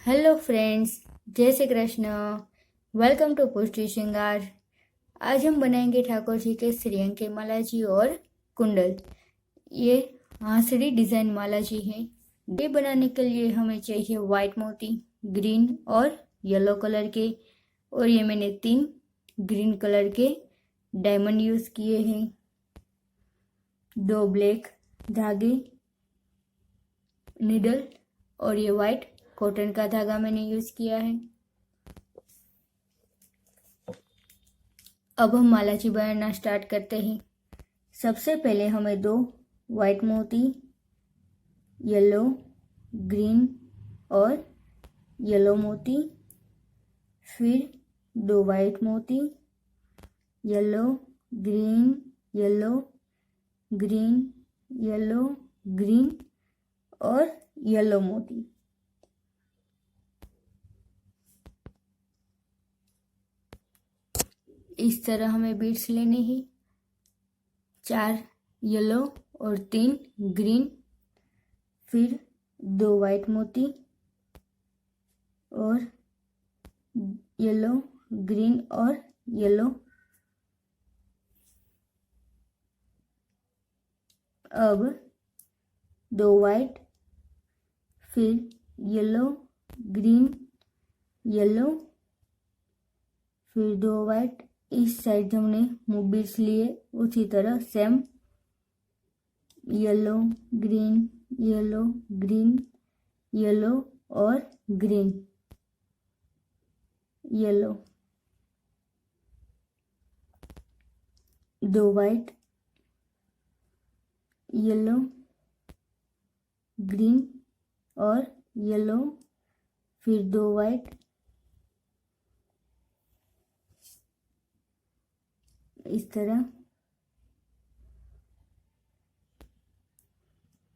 Hello friends, जय Shri Krishna. Welcome to पुष्टि श्रृंगार। आज हम बनाएंगे ठाकुर जी के श्रीअंग के माला जी और कुंडल। ये हांसड़ी डिजाइन माला जी है। ये बनाने के लिए हमें चाहिए वाइट मोती, ग्रीन और येलो कलर के, और ये मैंने 3 ग्रीन कलर के डायमंड यूज किए हैं। 2 ब्लैक धागे, निडल, और ये वाइट कॉटन का धागा मैंने यूज किया है। अब हम माला जी बनाना स्टार्ट करते हैं। सबसे पहले हमें 2 वाइट मोती, येलो, ग्रीन और येलो मोती, फिर 2 वाइट मोती, yellow, green, yellow, green, yellow, green और येलो मोती। इस तरह हमें बीड्स लेने हैं। 4 येलो और 3 ग्रीन, फिर 2 वाइट मोती और येलो, ग्रीन और येलो। अब 2 वाइट, फिर येलो, ग्रीन, येलो, फिर 2 वाइट। इस साइड हमने मूव बीड्स लिए, उसी तरह same yellow, green, yellow, green, yellow और green, yellow. 2 white, yellow, green और येलो, फिर 2 वाइट। इस तरह।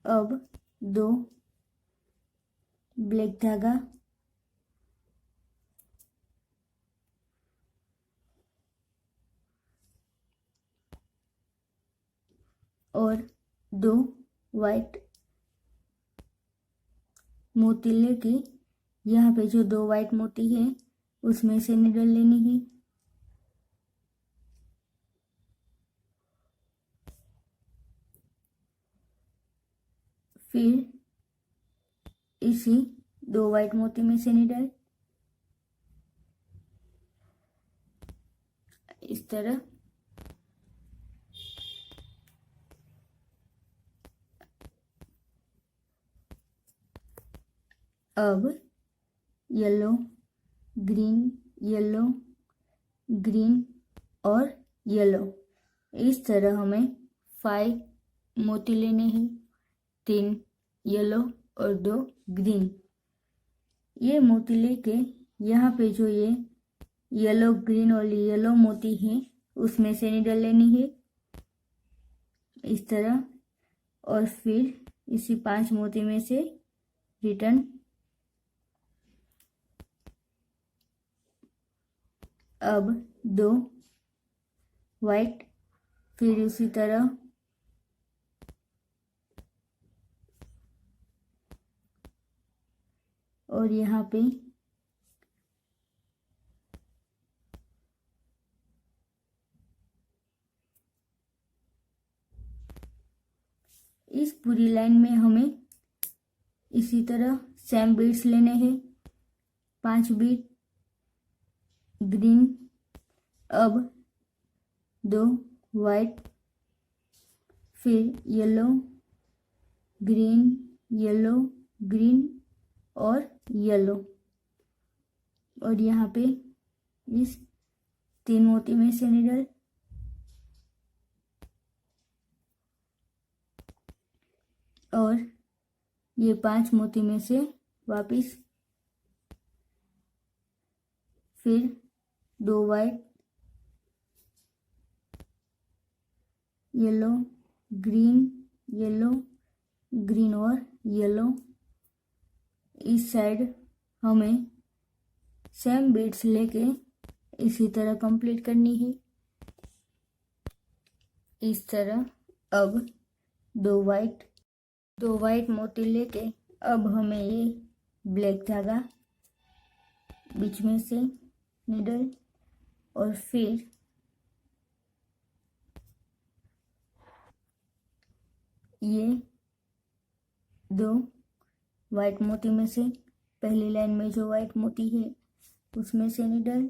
अब 2 ब्लैक धागा और 2 वाइट मोती लेके यहाँ पे जो 2 वाइट मोती है उसमें से निडल लेनी है। फिर इसी 2 वाइट मोती में से निडल, इस तरह। अब येलो, ग्रीन, येलो, ग्रीन और येलो, इस तरह हमें 5 मोती लेने हैं। 3 येलो और 2 ग्रीन। ये मोती लेके यहाँ पे जो ये येलो, ग्रीन और येलो मोती है उसमें से निडल लेनी है, इस तरह। और फिर इसी 5 मोती में से रिटर्न। अब 2 वाइट, फिर उसी तरह और यहाँ पे इस पूरी लाइन में हमें इसी तरह सेम बीड्स लेने हैं। 5 बीड ग्रीन, अब 2 वाइट, फिर येलो, ग्रीन, येलो, ग्रीन और येलो। और यहाँ पे इस 3 मोती में से निडल, और ये 5 मोती में से वापिस, फिर 2 white, yellow, green, yellow, green और येलो। इस साइड हमें सेम बीड्स लेके इसी तरह कंप्लीट करनी है, इस तरह। अब 2 वाइट मोती लेके अब हमें ये ब्लैक धागा बीच में से निडल और फिर ये 2 वाइट मोती में से पहली लाइन में जो वाइट मोती है उसमें से निडल,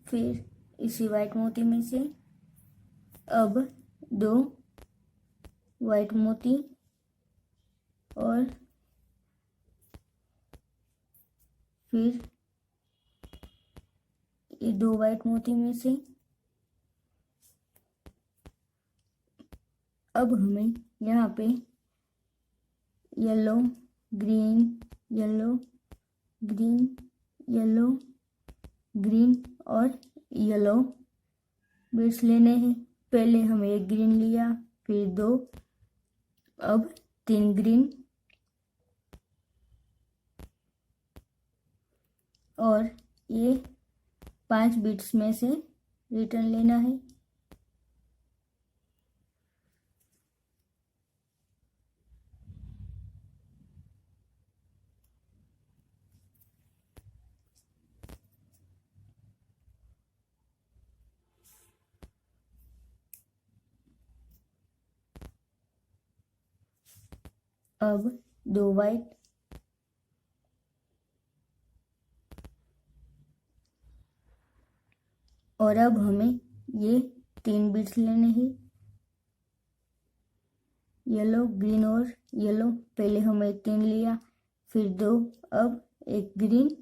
फिर इसी वाइट मोती में से अब 2 वाइट मोती और फिर ये 2 वाइट मोती में से अब हमें यहाँ पे yellow green yellow green yellow green और येलो बीड्स लेने हैं। पहले हमें एक ग्रीन लिया, फिर 2, अब 3 ग्रीन और ये 5 बीड्स में से रिटर्न लेना है। अब 2 वाइट और अब हमें ये 3 बीड्स लेने हैं, येलो ग्रीन और येलो। पहले हमें 3 लिया, फिर 2, अब 1 ग्रीन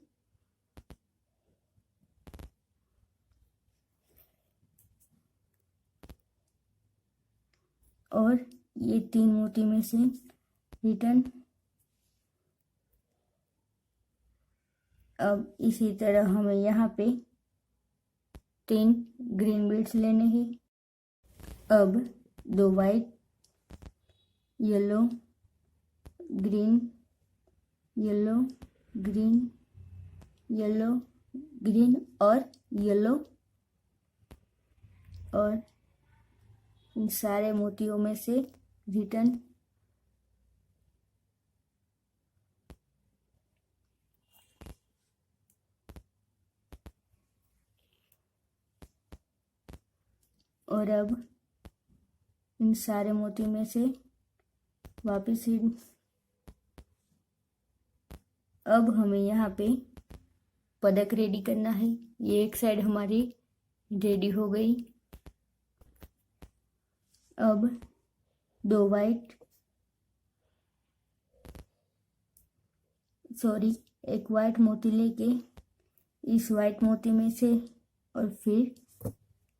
और ये 3 मोती में से रिटर्न। अब इसी तरह हमें यहाँ पे 3 ग्रीन बीड्स लेने हैं। अब 2 white yellow green yellow green yellow green और येलो और इन सारे मोतियों में से रिटर्न। और अब इन सारे मोती में से वापस ही अब हमें यहाँ पे पदक रेडी करना है। ये एक साइड हमारी रेडी हो गई। अब 2 वाइट एक वाइट मोती लेके इस वाइट मोती में से और फिर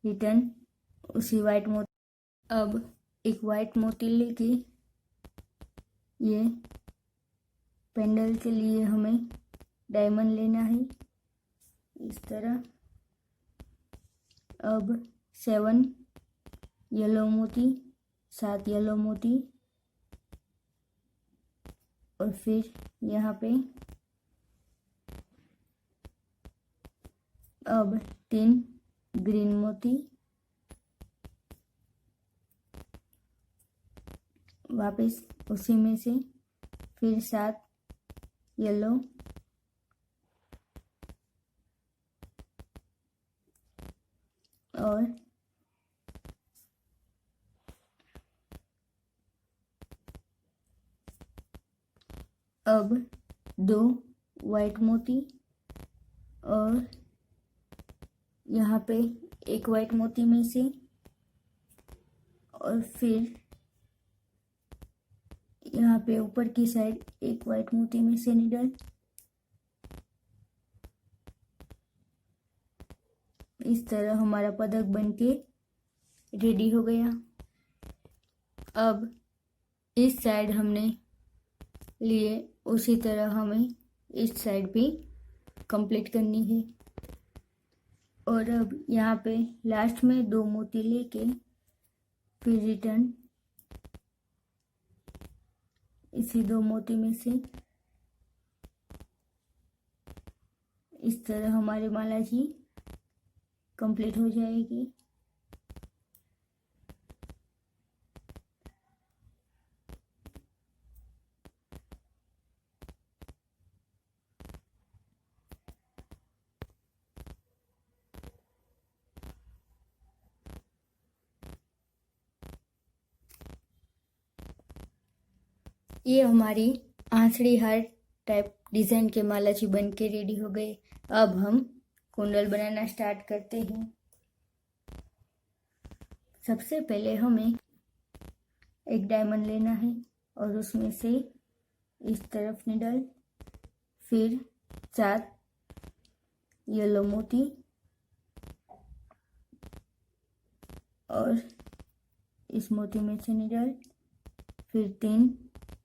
रिटर्न उसी वाइट मोती। अब एक वाइट मोती लेके ये पेंडल के लिए हमें डायमंड लेना है इस तरह। अब 7 येलो मोती 7 येलो मोती और फिर यहाँ पे अब 3 ग्रीन मोती, वापस उसी में से फिर 7 येलो और अब 2 वाइट मोती और यहाँ पे एक वाइट मोती में से और फिर यहाँ पे ऊपर की साइड एक वाइट मोती में से निडल। इस तरह हमारा पदक बनके रेडी हो गया। अब इस साइड हमने लिए, उसी तरह हमें इस साइड भी कंप्लीट करनी है। और अब यहाँ पे लास्ट में 2 मोती लेके फिर रिटर्न इसी 2 मोती में से इस तरह हमारी माला जी कंप्लीट हो जाएगी। ये हमारी आंसड़ी हार टाइप डिज़ाइन के माला जी बन के रेडी हो गए। अब हम कुंडल बनाना स्टार्ट करते हैं। सबसे पहले हमें एक डायमंड लेना है और उसमें से इस तरफ निडल, फिर 4 येलो मोती और इस मोती में से निडल, फिर 3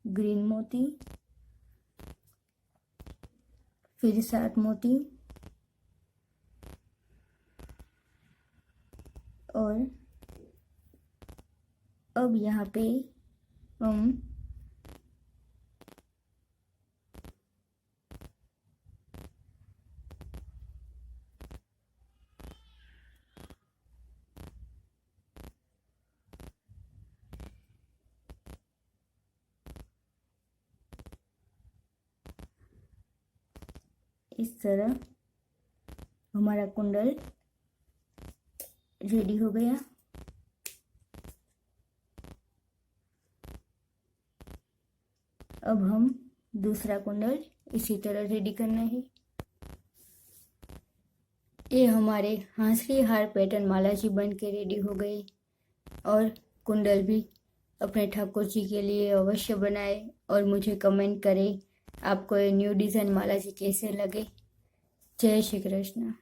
ग्रीन मोती, फिर 7 मोती और अब यहाँ पे हम इस तरह हमारा कुंडल रेडी हो गया। अब हम दूसरा कुंडल इसी तरह रेडी करना है। ये हमारे हांसली हार पैटर्न माला जी बन के रेडी हो गए और कुंडल भी अपने ठाकुर जी के लिए अवश्य बनाए और मुझे कमेंट करें आपको ये न्यू डिज़ाइन माला जी कैसे लगे। जय श्री कृष्ण।